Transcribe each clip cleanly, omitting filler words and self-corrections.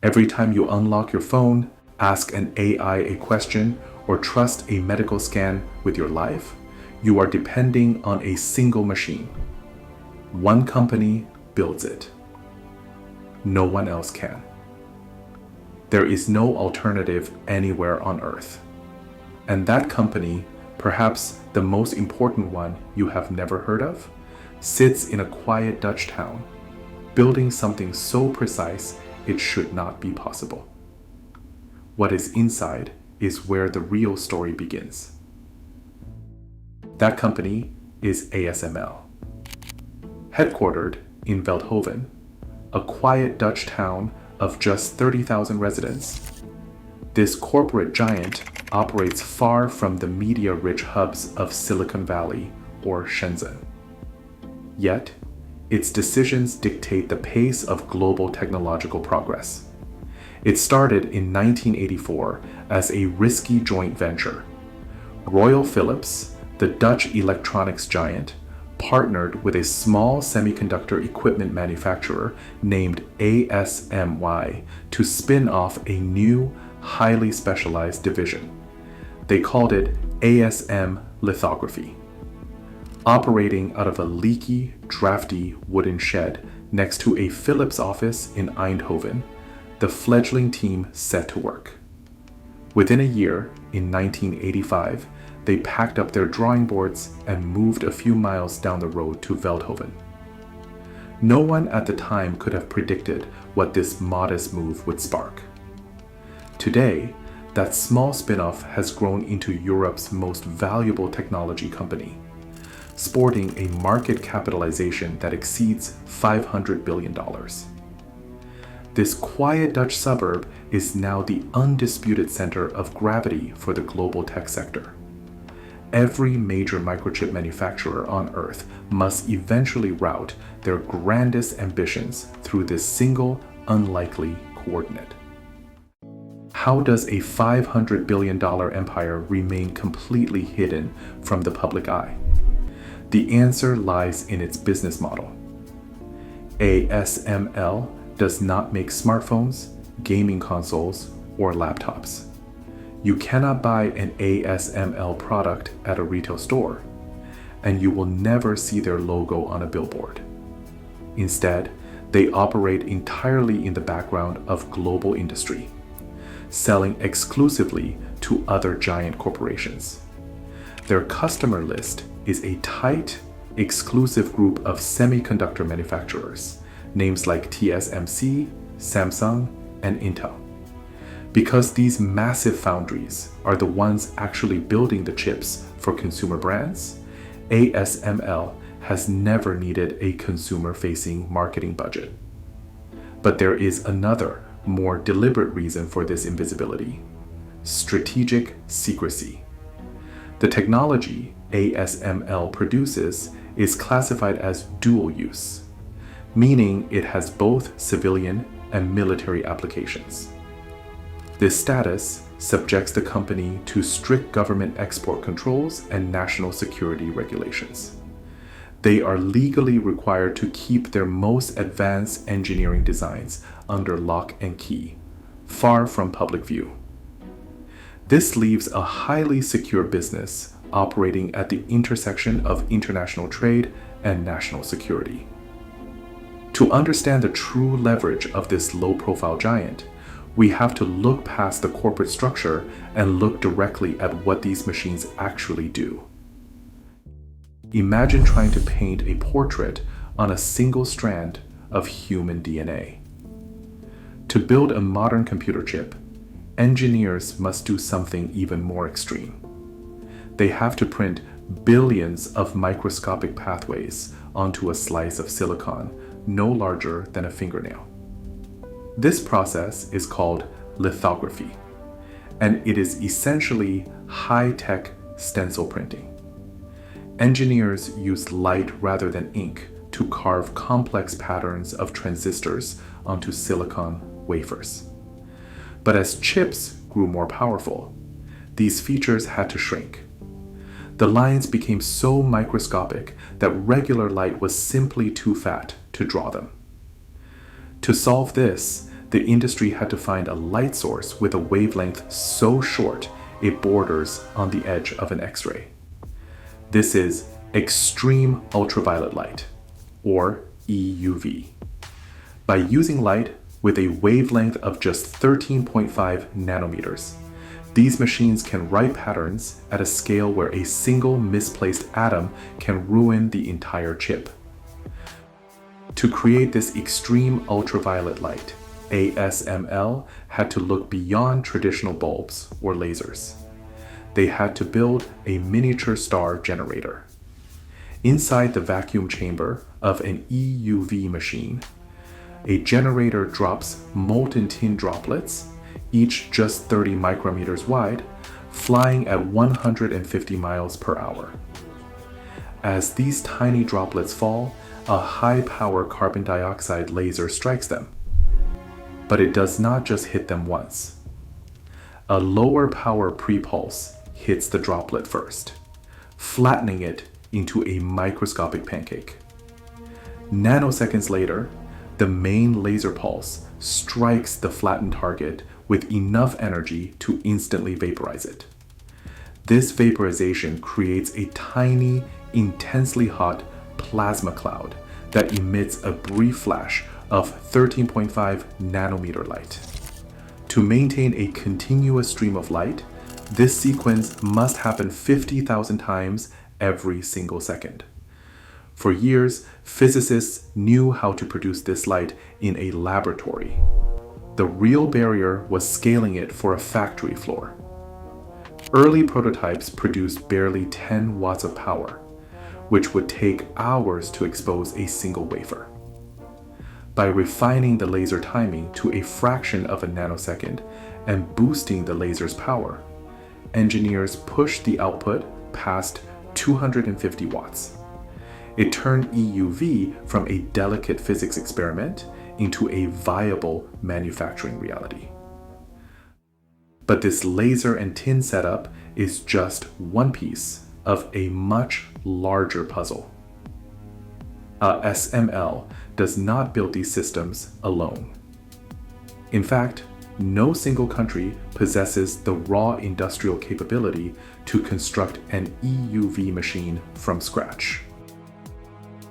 Every time you unlock your phone, ask an AI a question, or trust a medical scan with your life, you are depending on a single machine. One company builds it. No one else can. There is no alternative anywhere on Earth. And that company, perhaps the most important one you have never heard of, sits in a quiet Dutch town, building something so precise it should not be possible. What is inside is where the real story begins. That company is ASML. Headquartered in Veldhoven, a quiet Dutch town of just 30,000 residents, this corporate giant operates far from the media-rich hubs of Silicon Valley or Shenzhen. Yet, its decisions dictate the pace of global technological progress. It started in 1984 as a risky joint venture. Royal Philips, the Dutch electronics giant, partnered with a small semiconductor equipment manufacturer named ASMY to spin off a new, highly specialized division. They called it ASM lithography. Operating out of a leaky, drafty wooden shed next to a Philips office in Eindhoven, the fledgling team set to work. Within a year, in 1985, they packed up their drawing boards and moved a few miles down the road to Veldhoven. No one at the time could have predicted what this modest move would spark. Today, that small spin-off has grown into Europe's most valuable technology company, sporting a market capitalization that exceeds $500 billion. This quiet Dutch suburb is now the undisputed center of gravity for the global tech sector. Every major microchip manufacturer on Earth must eventually route their grandest ambitions through this single, unlikely coordinate. How does a $500 billion empire remain completely hidden from the public eye? The answer lies in its business model. ASML does not make smartphones, gaming consoles, or laptops. You cannot buy an ASML product at a retail store, and you will never see their logo on a billboard. Instead, they operate entirely in the background of global industry, selling exclusively to other giant corporations. Their customer list is a tight, exclusive group of semiconductor manufacturers, names like TSMC, Samsung, and Intel. Because these massive foundries are the ones actually building the chips for consumer brands, ASML has never needed a consumer-facing marketing budget. But there is another, more deliberate reason for this invisibility: strategic secrecy. The technology ASML produces is classified as dual use, meaning it has both civilian and military applications. This status subjects the company to strict government export controls and national security regulations. They are legally required to keep their most advanced engineering designs under lock and key, far from public view. This leaves a highly secure business operating at the intersection of international trade and national security. To understand the true leverage of this low-profile giant, we have to look past the corporate structure and look directly at what these machines actually do. Imagine trying to paint a portrait on a single strand of human DNA. To build a modern computer chip, engineers must do something even more extreme. They have to print billions of microscopic pathways onto a slice of silicon no larger than a fingernail. This process is called lithography, and it is essentially high-tech stencil printing. Engineers use light rather than ink to carve complex patterns of transistors onto silicon wafers. But as chips grew more powerful, these features had to shrink. The lines became so microscopic that regular light was simply too fat to draw them. To solve this, the industry had to find a light source with a wavelength so short it borders on the edge of an X-ray. This is extreme ultraviolet light, or EUV. By using light with a wavelength of just 13.5 nanometers, these machines can write patterns at a scale where a single misplaced atom can ruin the entire chip. To create this extreme ultraviolet light, ASML had to look beyond traditional bulbs or lasers. They had to build a miniature star generator. Inside the vacuum chamber of an EUV machine, a generator drops molten tin droplets, each just 30 micrometers wide, flying at 150 miles per hour. As these tiny droplets fall, a high-power carbon dioxide laser strikes them. But it does not just hit them once. A lower power pre-pulse hits the droplet first, flattening it into a microscopic pancake. Nanoseconds later, the main laser pulse strikes the flattened target with enough energy to instantly vaporize it. This vaporization creates a tiny, intensely hot plasma cloud that emits a brief flash of 13.5 nanometer light. To maintain a continuous stream of light, this sequence must happen 50,000 times every single second. For years, physicists knew how to produce this light in a laboratory. The real barrier was scaling it for a factory floor. Early prototypes produced barely 10 watts of power, which would take hours to expose a single wafer. By refining the laser timing to a fraction of a nanosecond and boosting the laser's power, engineers pushed the output past 250 watts. It turned EUV from a delicate physics experiment into a viable manufacturing reality. But this laser and tin setup is just one piece of a much larger puzzle. ASML does not build these systems alone. In fact, no single country possesses the raw industrial capability to construct an EUV machine from scratch.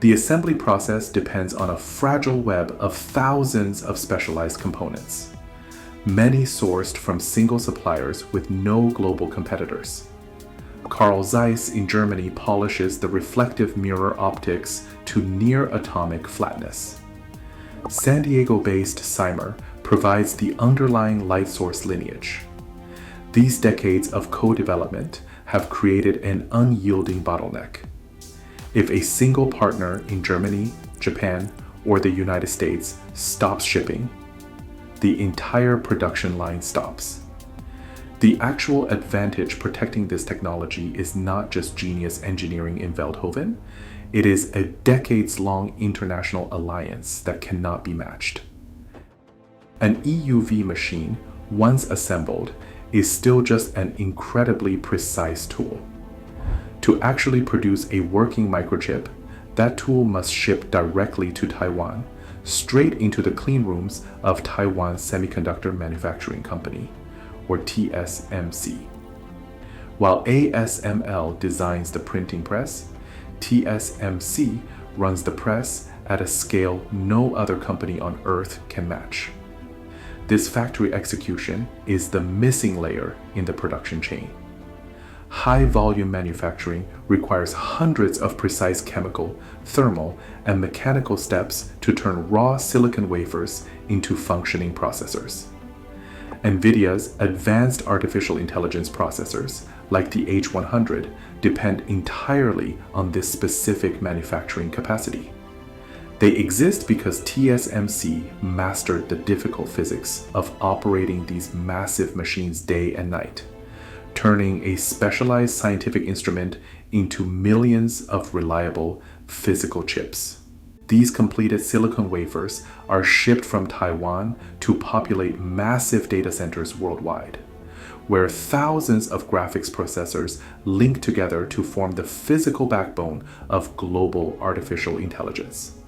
The assembly process depends on a fragile web of thousands of specialized components, many sourced from single suppliers with no global competitors. Carl Zeiss in Germany polishes the reflective mirror optics to near-atomic flatness. San Diego-based Cymer provides the underlying light source lineage. These decades of co-development have created an unyielding bottleneck. If a single partner in Germany, Japan, or the United States stops shipping, the entire production line stops. The actual advantage protecting this technology is not just genius engineering in Veldhoven, it is a decades-long international alliance that cannot be matched. An EUV machine, once assembled, is still just an incredibly precise tool. To actually produce a working microchip, that tool must ship directly to Taiwan, straight into the clean rooms of Taiwan Semiconductor Manufacturing Company, or TSMC. While ASML designs the printing press, TSMC runs the press at a scale no other company on Earth can match. This factory execution is the missing layer in the production chain. High-volume manufacturing requires hundreds of precise chemical, thermal, and mechanical steps to turn raw silicon wafers into functioning processors. NVIDIA's advanced artificial intelligence processors, like the H100, depend entirely on this specific manufacturing capacity. They exist because TSMC mastered the difficult physics of operating these massive machines day and night, turning a specialized scientific instrument into millions of reliable physical chips. These completed silicon wafers are shipped from Taiwan to populate massive data centers worldwide, where thousands of graphics processors link together to form the physical backbone of global artificial intelligence.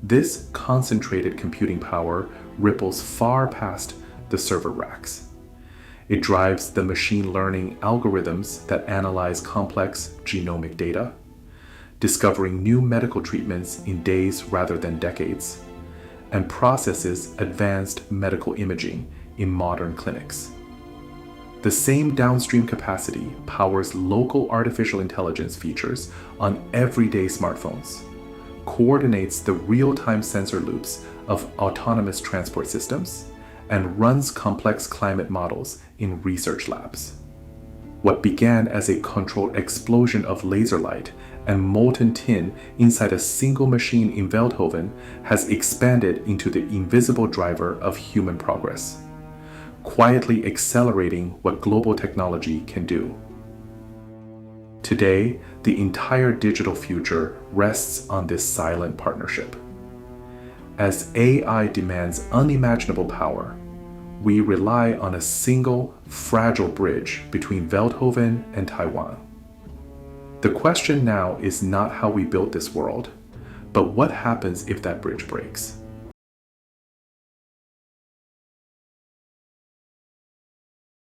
This concentrated computing power ripples far past the server racks. It drives the machine learning algorithms that analyze complex genomic data, discovering new medical treatments in days rather than decades, and processes advanced medical imaging in modern clinics. The same downstream capacity powers local artificial intelligence features on everyday smartphones, coordinates the real-time sensor loops of autonomous transport systems, and runs complex climate models in research labs. What began as a controlled explosion of laser light and molten tin inside a single machine in Veldhoven has expanded into the invisible driver of human progress, quietly accelerating what global technology can do. Today, the entire digital future rests on this silent partnership. As AI demands unimaginable power, we rely on a single, fragile bridge between Veldhoven and Taiwan. The question now is not how we built this world, but what happens if that bridge breaks?